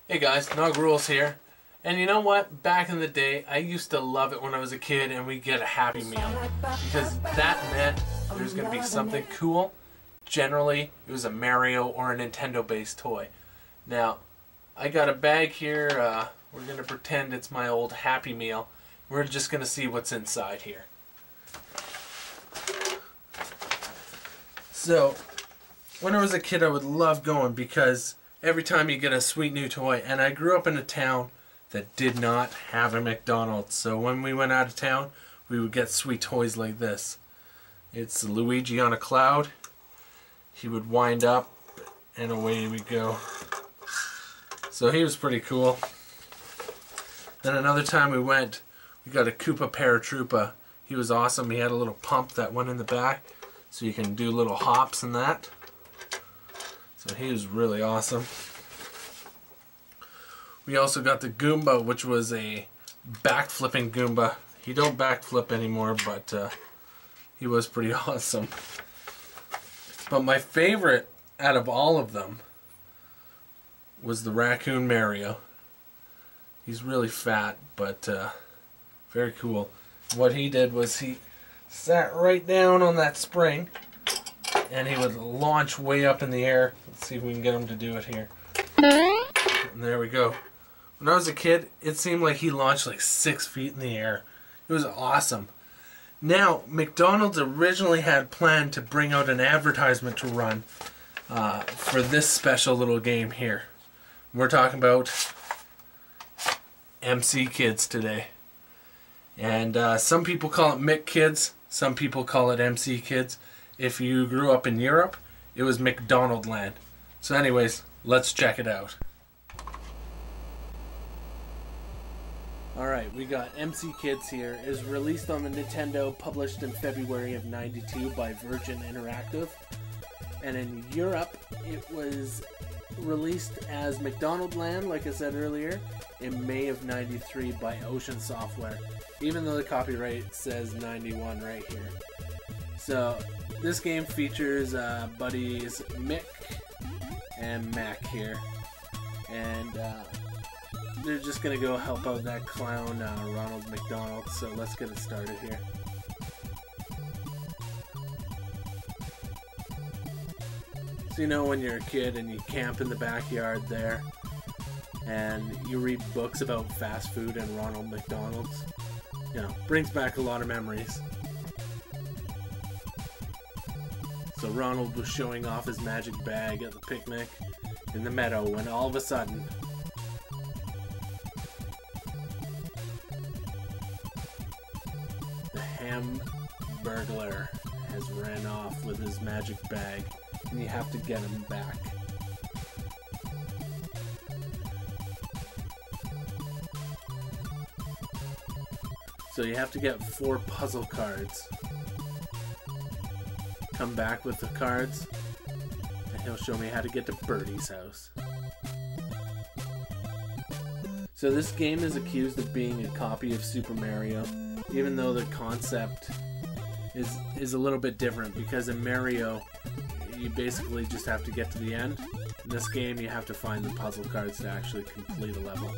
Hey guys, nogrules here. And you know what? Back in the day, I used to love it when I was a kid and we'd get a Happy Meal. Because that meant there's going to be something cool. Generally, it was a Mario or a Nintendo-based toy. Now, I got a bag here. We're going to pretend it's my old Happy Meal. We're just going to see what's inside here. So, when I was a kid, I would love going because every time you get a sweet new toy, and I grew up in a town that did not have a McDonald's, so when we went out of town, we would get sweet toys like this. It's Luigi on a cloud. He would wind up, and away we go. So he was pretty cool. Then another time we went, we got a Koopa Paratroopa. He was awesome. He had a little pump that went in the back, so you can do little hops and that. So he was really awesome. We also got the Goomba, which was a backflipping Goomba. He don't backflip anymore, but he was pretty awesome. But my favorite out of all of them was the Raccoon Mario. He's really fat, but very cool. What he did was he sat right down on that spring, and he would launch way up in the air. Let's see if we can get him to do it here. And there we go. When I was a kid, it seemed like he launched like 6 feet in the air. It was awesome. Now, McDonald's originally had planned to bring out an advertisement to run for this special little game here. We're talking about MC Kids today. And some people call it Mick Kids, some people call it MC Kids. If you grew up in Europe, it was McDonald Land. So anyways, let's check it out. Alright, we got MC Kids here. It is released on the Nintendo, published in February of '92 by Virgin Interactive. And in Europe, it was released as McDonald Land, like I said earlier, in May of '93 by Ocean Software. Even though the copyright says 91 right here. So, this game features buddies Mick and Mac here. And they're just going to go help out that clown, Ronald McDonald. So let's get it started here. So you know when you're a kid and you camp in the backyard there, and you read books about fast food and Ronald McDonald's? You know, brings back a lot of memories. So Ronald was showing off his magic bag at the picnic in the meadow when all of a sudden the Hamburglar has ran off with his magic bag, and you have to get him back. So you have to get 4 puzzle cards. Come back with the cards, and he'll show me how to get to Birdie's house. So this game is accused of being a copy of Super Mario, even though the concept is a little bit different, because in Mario, you basically just have to get to the end. In this game, you have to find the puzzle cards to actually complete a level.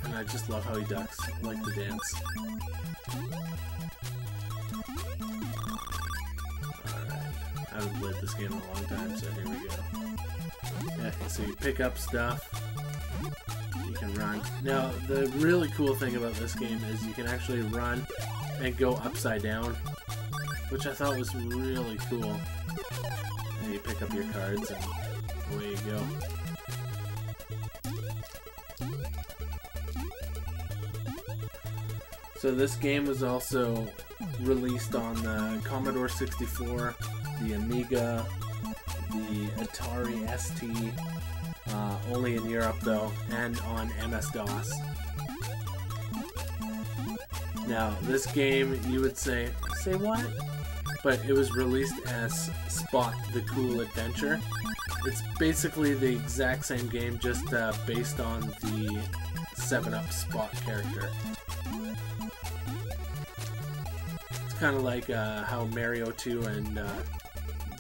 And I just love how he ducks, I like the dance. I haven't played this game in a long time, so here we go. Yeah, so you pick up stuff, you can run. Now, the really cool thing about this game is you can actually run and go upside down, which I thought was really cool. And you pick up your cards and away you go. So this game was also released on the Commodore 64, the Amiga, the Atari ST, only in Europe though, and on MS-DOS. Now, this game, you would say what? But it was released as Spot the Cool Adventure. It's basically the exact same game, just based on the 7-Up Spot character. It's kind of like how Mario 2 and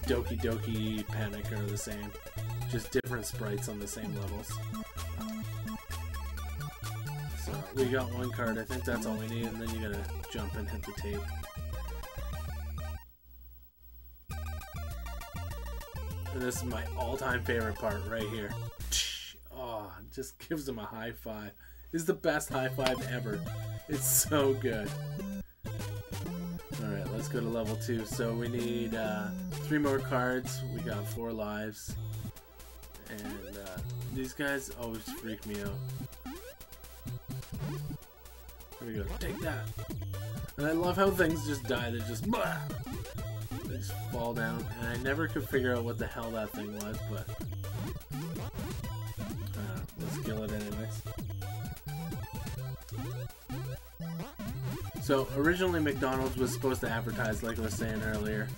Doki Doki Panic are the same. just different sprites on the same levels. So we got one card. I think that's all we need, and then you gotta jump and hit the tape. And this is my all-time favorite part right here. Oh, just gives him a high five. This is the best high five ever. It's so good. Alright, let's go to level 2. So we need 3 more cards. We got 4 lives. And these guys always freak me out. There we go. Take that. And I love how things just die. They just... Blah! They just fall down. And I never could figure out what the hell that thing was, but... let's kill it anyways. So originally McDonald's was supposed to advertise, like I was saying earlier,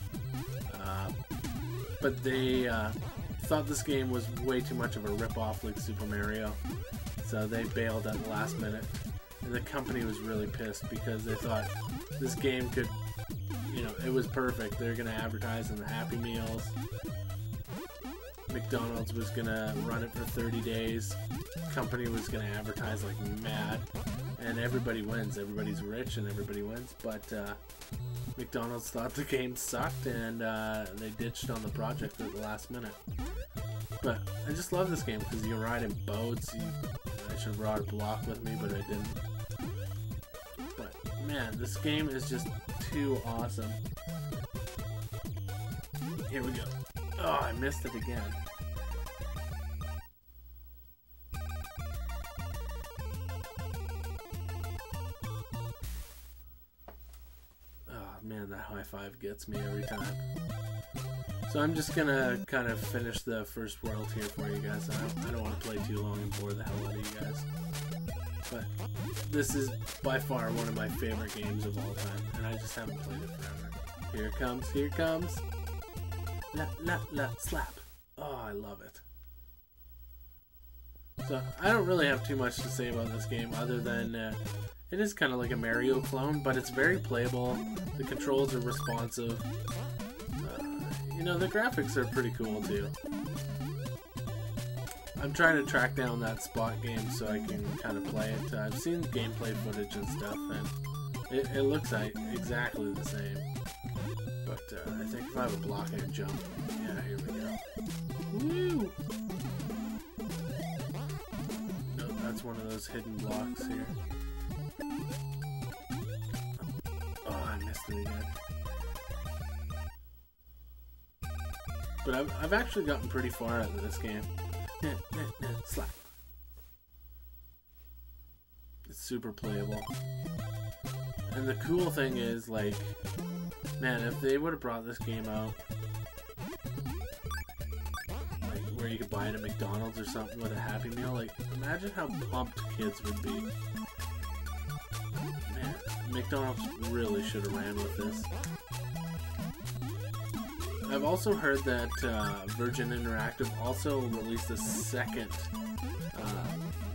but they thought this game was way too much of a rip-off like Super Mario, so they bailed at the last minute, and the company was really pissed because they thought this game could, you know, it was perfect. They're gonna advertise in the Happy Meals. McDonald's was gonna run it for 30 days. Company was gonna advertise like mad. And everybody wins. Everybody's rich and everybody wins. But McDonald's thought the game sucked and they ditched on the project at the last minute. But I just love this game because you ride in boats. I should have brought a block with me, but I didn't. But man, this game is just too awesome. Here we go. Oh, I missed it again. Man, that high five gets me every time. So I'm just gonna kind of finish the first world here for you guys. I don't want to play too long and bore the hell out of you guys. But this is by far one of my favorite games of all time, and I just haven't played it forever. Here it comes, here it comes. La la la slap. Oh, I love it. So I don't really have too much to say about this game other than it is kind of like a Mario clone, but it's very playable. The controls are responsive. You know, the graphics are pretty cool too. I'm trying to track down that spot game so I can kind of play it. I've seen gameplay footage and stuff, and it looks like exactly the same. But I think if I have a block and jump, yeah, here we go. Woo! No, that's one of those hidden blocks here. Oh, I missed it again. But I've actually gotten pretty far out of this game. Slap. It's super playable. And the cool thing is, like, man, if they would have brought this game out, like, where you could buy it at McDonald's or something with a Happy Meal, like, imagine how pumped kids would be. Man, McDonald's really should have ran with this. I've also heard that Virgin Interactive also released a second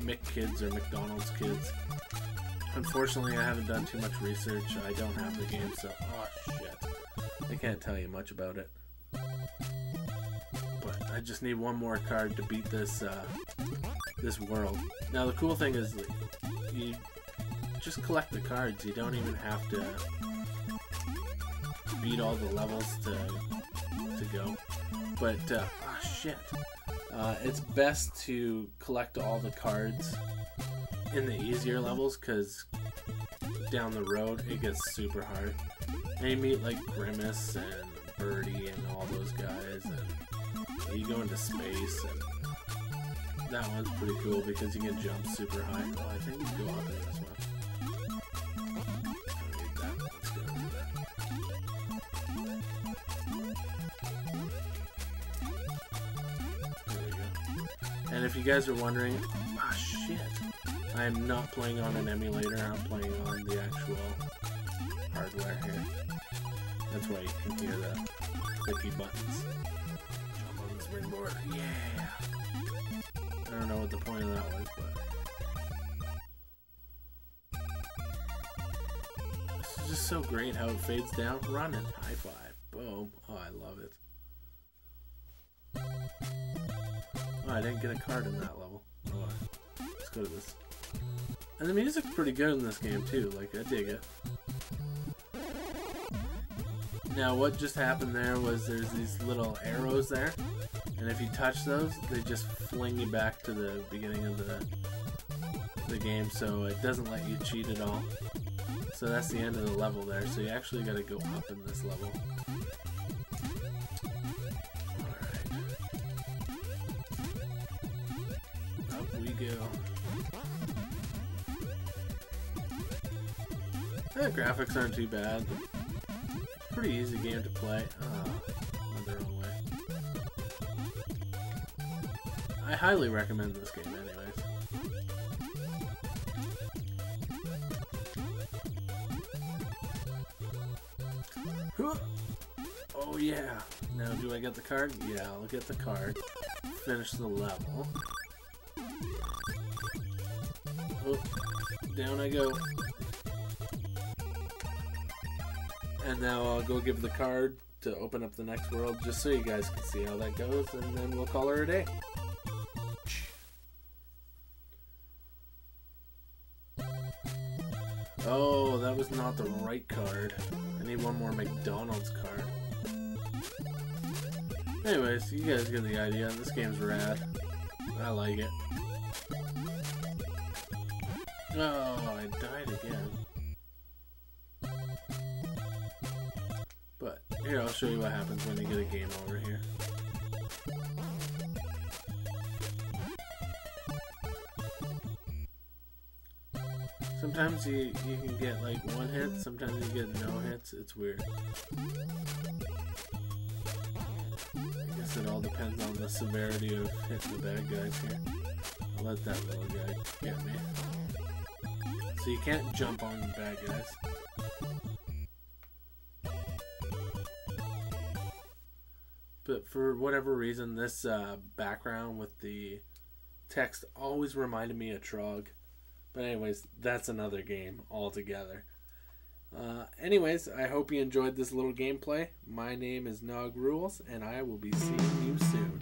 McKids or McDonald's Kids. Unfortunately, I haven't done too much research. I don't have the game, so oh shit, I can't tell you much about it. But I just need one more card to beat this this world. Now the cool thing is, like, you just collect the cards. You don't even have to beat all the levels to go. But oh shit, it's best to collect all the cards in the easier levels, because down the road it gets super hard. And you meet like Grimace and Birdie and all those guys, and you go into space, and that one's pretty cool because you can jump super high. Oh, I think we can go up in this one. And if you guys are wondering, ah shit, I am not playing on an emulator, I'm playing on the actual hardware here. That's why you can hear the clicky buttons. Jump on the springboard, yeah! I don't know what the point of that was, but... This is just so great how it fades down. Run and high five. Boom. Oh, I love it. I didn't get a card in that level. Oh, let's go to this. And the music's pretty good in this game too, like I dig it. Now what just happened there was there's these little arrows there, and if you touch those, they just fling you back to the beginning of the game, so it doesn't let you cheat at all. So that's the end of the level there, so you actually got to go up in this level. Go. The graphics aren't too bad. Pretty easy game to play. Went the wrong way. I highly recommend this game anyways. Oh yeah. Now do I get the card? Yeah, I'll get the card. Finish the level. Oh, down I go. And now I'll go give the card to open up the next world just so you guys can see how that goes, and then we'll call her a day. Oh, that was not the right card. I need one more McDonald's card. Anyways, you guys get the idea. This game's rad. I like it. Oh, I died again. But here, I'll show you what happens when you get a game over here. Sometimes you can get like one hit, sometimes you get no hits. It's weird. I guess it all depends on the severity of hitting the bad guys here. I'll let that little guy get me. So you can't jump on the bad guys. But for whatever reason, this background with the text always reminded me of Trog. But anyways, that's another game altogether. Anyways, I hope you enjoyed this little gameplay. My name is nogrules, and I will be seeing you soon.